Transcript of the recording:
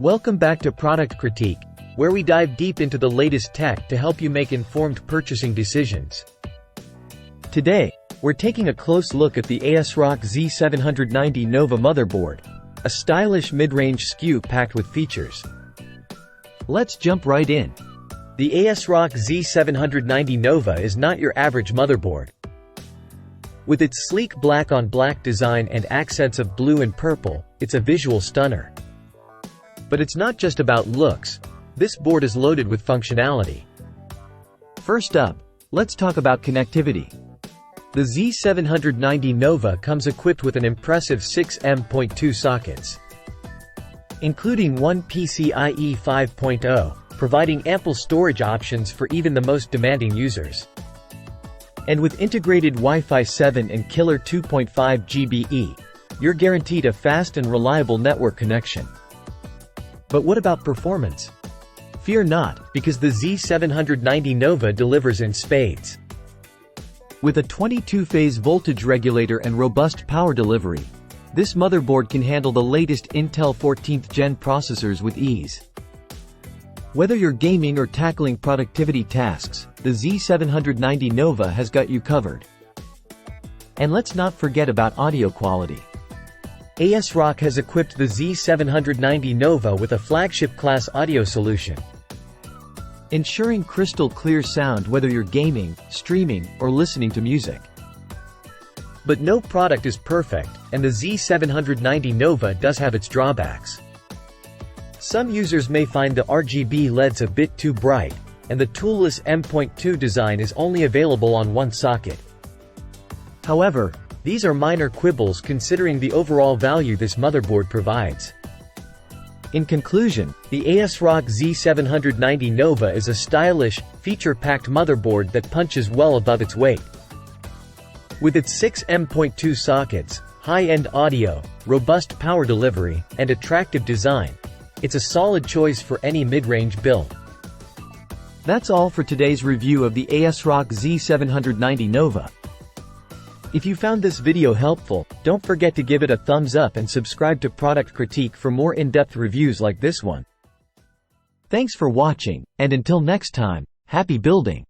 Welcome back to Product Critique, where we dive deep into the latest tech to help you make informed purchasing decisions. Today, we're taking a close look at the ASRock Z790 Nova Motherboard, a stylish mid-range SKU packed with features. Let's jump right in. The ASRock Z790 Nova is not your average motherboard. With its sleek black-on-black design and accents of blue and purple, it's a visual stunner. But it's not just about looks. This board is loaded with functionality. First up, let's talk about connectivity. The Z790 Nova comes equipped with an impressive 6 M.2 sockets, including one PCIe 5.0, providing ample storage options for even the most demanding users. And with integrated Wi-Fi 7 and killer 2.5 GBE, you're guaranteed a fast and reliable network connection. But what about performance? Fear not, because the Z790 Nova delivers in spades. With a 22-phase voltage regulator and robust power delivery, this motherboard can handle the latest Intel 14th Gen processors with ease. Whether you're gaming or tackling productivity tasks, the Z790 Nova has got you covered. And let's not forget about audio quality. ASRock has equipped the Z790 Nova with a flagship-class audio solution, ensuring crystal clear sound whether you're gaming, streaming, or listening to music. But no product is perfect, and the Z790 Nova does have its drawbacks. Some users may find the RGB LEDs a bit too bright, and the toolless M.2 design is only available on one socket. However, these are minor quibbles considering the overall value this motherboard provides. In conclusion, the ASRock Z790 Nova is a stylish, feature-packed motherboard that punches well above its weight. With its 6 M.2 sockets, high-end audio, robust power delivery, and attractive design, it's a solid choice for any mid-range build. That's all for today's review of the ASRock Z790 Nova. If you found this video helpful, don't forget to give it a thumbs up and subscribe to Product Critique for more in-depth reviews like this one. Thanks for watching, and until next time, happy building!